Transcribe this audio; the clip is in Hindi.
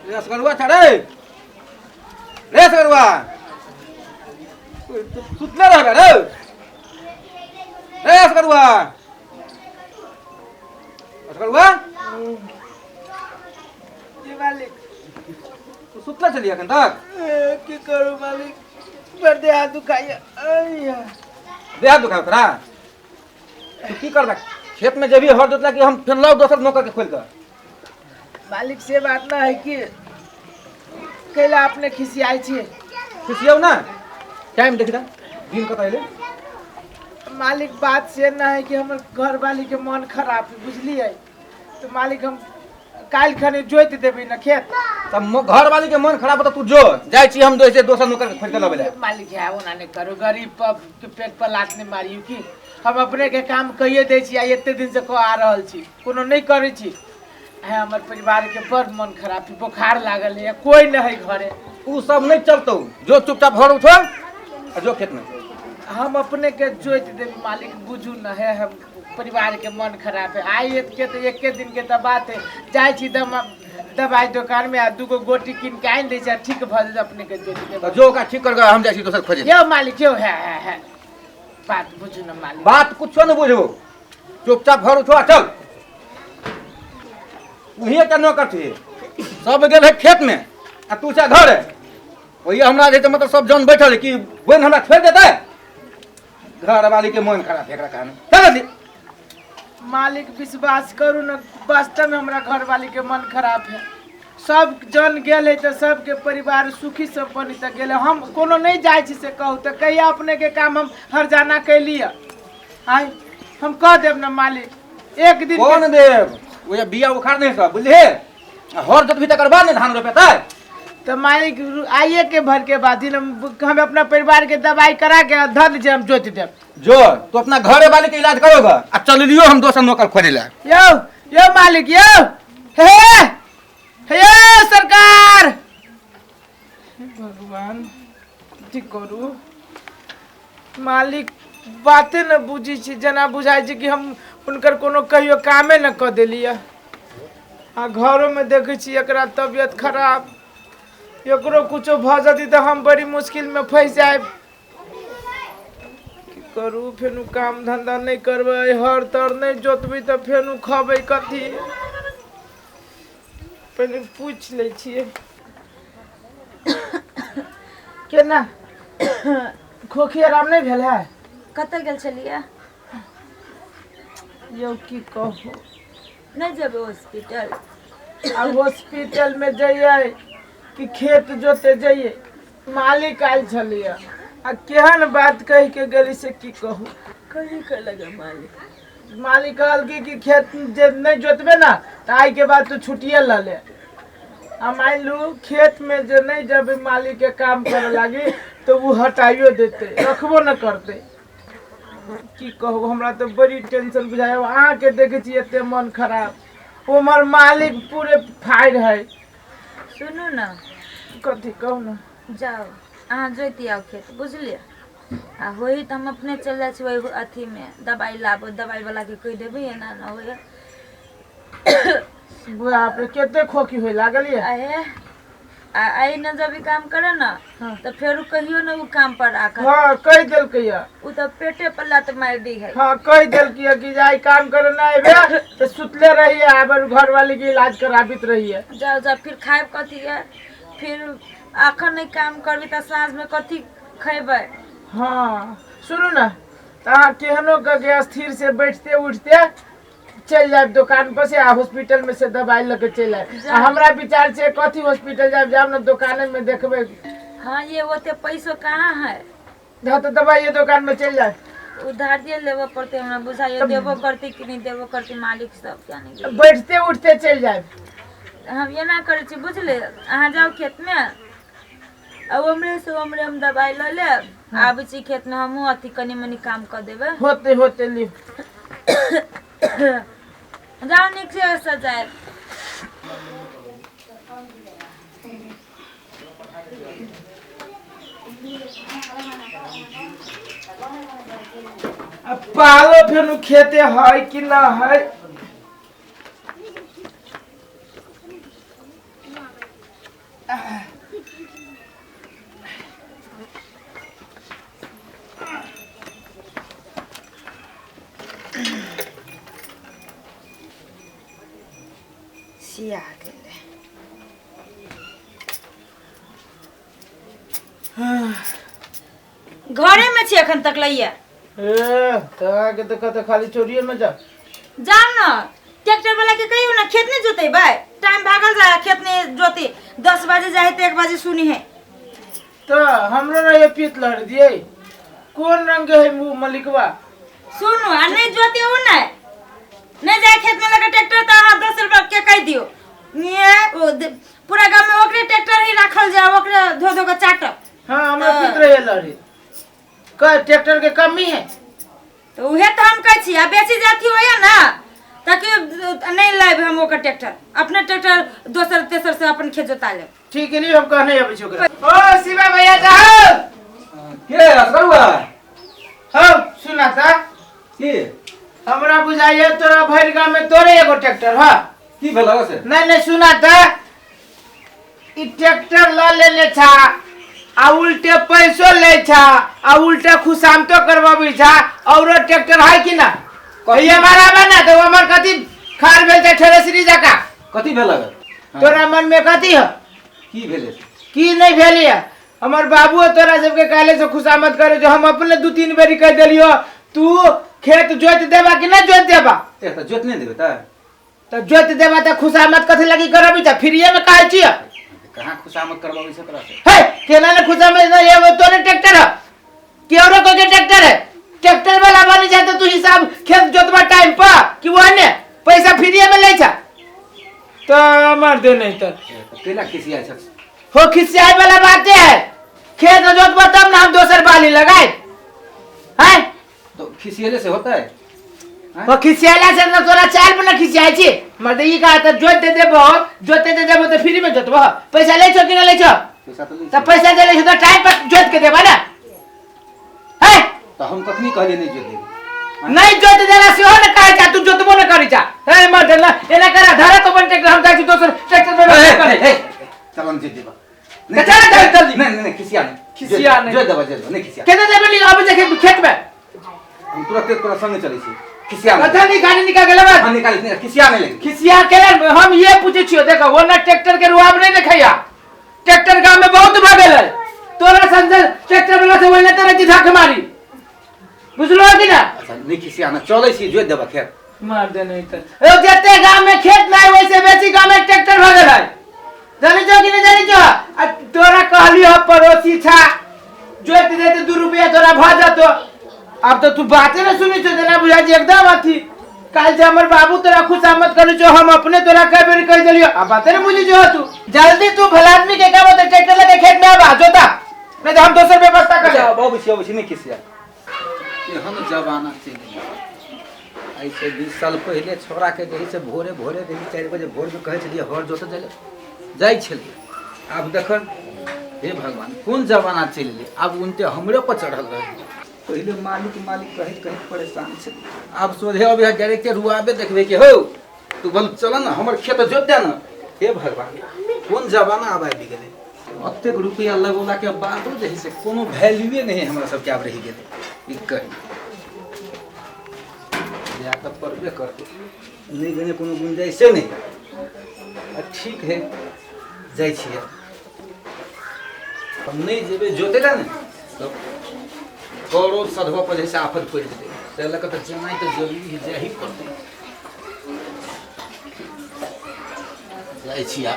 रसगरुआ था रे रसगरुआ सुतले रह रे रसगरुआ रसगरुआ जी मालिक तू सुतले चलिए अखन तक की करूं मालिक बड़े हाथ दुखाइए अय्या देह दुखाओ तोरा तू की करबा खेत में जेबी हर जोतला कि हम फिर लाओ दोसर नौकर के खोल कर मालिक से बात ना है कि कैला आपने खिसियाई छे खुशियौ ना टाइम देख दा दिन कत आइले मालिक बात से ना है कि हमर घर वाली के मन खराब है बुझलिए तो मालिक हम काल खने जोत देबे ना खेत तब घर वाली के मन खराब होता तू जो जाय छी हम दोसर नौकर के खोल के लबे मालिक है वो ना नहीं करो गरीब के पेट पर लात नहीं मारियो की हम अपने के काम कहिए दे छी आ एते दिन से आ रहल छी कोनो नहीं करे छी है हमर परिवार के बड़ मन खराब है बुखार लागल है कोई नहीं है घरे उ सब नहीं चलतो जो चुपचाप घर उठो और जो खेत में हम अपने के जोत देब मालिक बुझू न है हम परिवार के मन खराब है आई के तो एक दिन के बात है जाय छी दवाई दुकान में आ दूगो गोटी किन के आइन दे छै ठीक भ जाय अपने के जोत देब जो का ठीक कर हम जाय छी दोसर खोजे यो मालिक यो है बात बुझू न मालिक बात कुछो न बुझो चुपचाप घर उठो चल उही के नौकर थी सब गेल है खेत में आ तू छै घर है वही हमरा जे मतलब सब जन बैठल है कि बहन हमरा छोड़ देतै घर वाली के मन खराब है एकरा कारण चल दी मालिक विश्वास करू न वास्तव में हमरा घर वाली के मन खराब है सब जन गेल है तो सबके परिवार सुखी संपन्न तक गेल हम कोनो नहीं जाय छी से कहू तो कहिया अपने के काम हम हर जाना कैलिए आय हम कह देब न मालिक एक दिन कौन देव वो बिया उखाड़ नहीं सब बुझले हर जोत भी तकर बाद ने धान रोपेतै तो मालिक आइए के भर के बाद हम अपना परिवार के दवाई करा के धर लीजिए हम जोत देब जो तो अपना घरे वाले के इलाज करोगा अब चल लियो हम दोसर नौकर खोजे ला यो मालिक यो हे सरकार भगवान ठीक करू मालिक बाते न बुझी छी जना बुझाई छी कि हम उनकर कोनो कहियो कामे न क देलिए आ घरों में देखे छी एकरा तबियत खराब एकरो कुछो भ जती तो हम बड़ी मुश्किल में फंस जाए की करू फेनु काम धंधा नहीं करबे हर तर नहीं जोतबी तो फेनु खबे कथी पहले पूछ ले छिए केना खोखी आराम नहीं भेल है कतऽ गेल छलिए यो की कहू नहीं जेबे हॉस्पिटल अब हॉस्पिटल में जाइए कि खेत जोते जाइए मालिक आयल छलिए आ केहन बात कह के गली से की कहू कही के लगे मालिक मालिक कहल कि खेत जे नहीं जोतबे ना तो आई के बाद तू छुट्टिए ल ले आ मान लू खेत में जो नहीं जब मालिक के काम करे लगी तो वो हटाइयो देते रखबो न करते की कहू हमरा तो बड़ी टेंशन बुझाय अहाँ के देखे छी एते मन खराब उमर मालिक पूरे फायर है सुनू न कथी कहू न जाओ अहाँ जोति आओ खेत बुझलिए आ होई तो हम अपने चल जाइ छी वही अथी में दवाई लाबो दवाई वाला के कह देबै एना न होय बाप रे केते खोखी होय लागल ये आए आई न जब भी काम करे ना तो फिर कहियो न उ काम पर आकर हां कह देल के या उ तो पेटे पर लात मार दी है हां कह देल कि जाई काम करे ना आबे तो सुतले रहिए आबर घर वाली के इलाज कराबित रहिए जाओ जा फिर खाए कथी है फिर आखन नहीं काम करबी तो साँझ में कथी खेबै हाँ सुनू ना अहाँ केहनो के स्थिर से बैठते उठते चल जाए दुकान पर से आ हॉस्पिटल में से दवाई लेके चल जाए हमरा विचार से कथी हॉस्पिटल जाए जाओ ना दुकान में देखबे हाँ ये होते पैसों कहाँ है हाँ तो दवाई दुकान में चल जाए उधार दिए लेबो पड़ते हमरा बुझाइए देबो करती कि नहीं देबो करती मालिक सब क्या नहीं बैठते उठते चल जाए हम ये ना करे छी बुझले अहाँ जाओ खेत में अब हमरे से हमरे हम दवाई ल ले आबै छी खेत में हमहू अथी कनी मनी काम कर देबे होते होते ली जाओ निक से सजाए अब पालो फिर खेते है कि ना है गेले। घरे में छी अखन तक लइया के तो खाली चोरिये में जा जाम न ट्रैक्टर वाला के कहियो ना खेत नहीं जोते भाई टाइम भागल जा खेत में जोते 10 बजे जाए तो 1 बजे सुनी है तो हमरो ना ये पीत लड़ दिए कौन रंग है मुंह मलिकवा सुनो आ नहीं जोते हो ना नहीं जाए खेत में लगा ट्रैक्टर तो हां 10 रुपया के कह दियो ये पूरा गांव में ओकरे ट्रैक्टर ही रखल जा ओकरे धो धो के चाटब। हां हमरा पीत रहे लड़ी का ट्रैक्टर के कमी है तो उहे तो हम कह छी आ बेची जाती होया ना ताकि नहीं लाइब हम ओकर ट्रैक्टर अपने ट्रैक्टर दोसर तेसर से अपन खेत जोता ले। ठीक है नहीं हम कहने अब छोकरा ओ शिवा भैया जाओ के असरुआ हां सुना था की हमरा बुझाइए तोरा भैर गांव में तोरे एगो ट्रैक्टर हां की भेला से नहीं सुना था ई ट्रैक्टर ला लेने था आ उल्टे पैसो ले था आ उल्टे खुशामतो करवाबी था और ट्रैक्टर है कि ना कहिए हमारा बना तो हमर कथि खार भेल छै ठेरेसरी जका कथि भेला तोरा मन में कथि है की भेले की नहीं भेलिए हमर बाबू तोरा सबके काले से खुशामत करे जो हम अपने 2-3 बेरी कह देलियो तू खेत जोत देबा कि नहीं जोत देबा ए त जोत नहीं देबे तो जोत देबा त खुशामत कथि लगी करबी त फ्रीए में काहे छिए कहां खुशामत करवाबे से तोरा से है केना ने खुशामत नहीं एगो तोरे ट्रैक्टर है केरो को के ट्रैक्टर है ट्रैक्टर वाला बनी जाए तो तू हिसाब खेत जोतबा टाइम पर कि वो ने पैसा फ्रीए में ले जा तो मर दे नहीं तो केला खिसिया छ हो खिसियाई वाला बात है खेत जोतबा तब ना हम दोसर बाली लगाए हैं तो खिसियले से होता है वो खिसियाला से ना तोरा चाल पर ना खिसियाई छी मर्द ई का त जोत दे देबो तो फ्री में जोतबो पैसा ले छो कि ना ले छो पैसा तो तो पैसा दे ले तो टाइम पर जोत के देबा ना है तो हम कखनी कहले नहीं जोत देबे नहीं जोत देला से हो न कहे जा तू जोतबो न करी जा हे मर्द ना एना करा धारा तो बन ट्रैक्टर हम जाई दोसर ट्रैक्टर में करे चलो हम जोत देबा चल जल्दी नहीं खिसिया नहीं जोत देबा नहीं खिसिया केना देबली अब देखे खेत में हम तुरंत तोरा संग चलै छी खिसिया कथा नहीं गाड़ी निकाल गेला बात हम निकाल नहीं खिसिया नहीं लगे खिसिया के हम ये पूछे छियो देखो वो ना ट्रैक्टर के रुआब नहीं देखैया ट्रैक्टर गांव में बहुत भागल है तोरा संजय ट्रैक्टर वाला से वने तरह की धाक मारी बुझलो कि ना अच्छा नहीं खिसिया ना चलै छी जोत देबा खेत मार दे नहीं तो ओ जते गांव में खेत नहीं वैसे बेसी गांव में ट्रैक्टर भागल है जानी जो कि नहीं जानी जो तोरा कहली हो पड़ोसी था जोत दे तो 2 रुपया तोरा भ जातो अब तो तू बातें न सुनी तो देना बुझा जी एकदम आथी काल जे हमर बाबू तोरा खुशामत करे जो हम अपने तोरा कई बेर कह देलियो अब बातें न बुझी जो तू जल्दी तू भला आदमी के कहबो तो ट्रैक्टर लेके खेत में आ जोता नहीं तो हम दोसर व्यवस्था कर अच्छा बाबू छी नहीं खिसिया ये हम जमाना चल ऐसे 20 साल पहले छोरा के जही से भोरे 4 बजे भोर में कहे छलिए हर जोत जाई छलिए अब देख हे भगवान कौन जमाना चल गेलै अब उनते हमरे पर चढ़ल रहे पहले मालिक कहीं परेशान छे अब सोझे अब डायरेक्ट रुआबे देखबे के हो तू बोल चल ना हमर खेत जोत दे ना हे भगवान कौन जमाना अब आबि गेलै अतेक रुपया लगौला के बादो जे से कोनो वैल्यूए नहीं हमरा सब के आब रहि गेलै ई कही या तो परबे करते नहीं गने कोनो गुंजाइश नहीं ठीक है जाई छिए हम नहीं जेबे जोते ला ने तो करोड़ सधवा पर जैसे आफत पड़ जेतै से लक त जनाई तो जरूरी है जाही पड़तै जाई छिया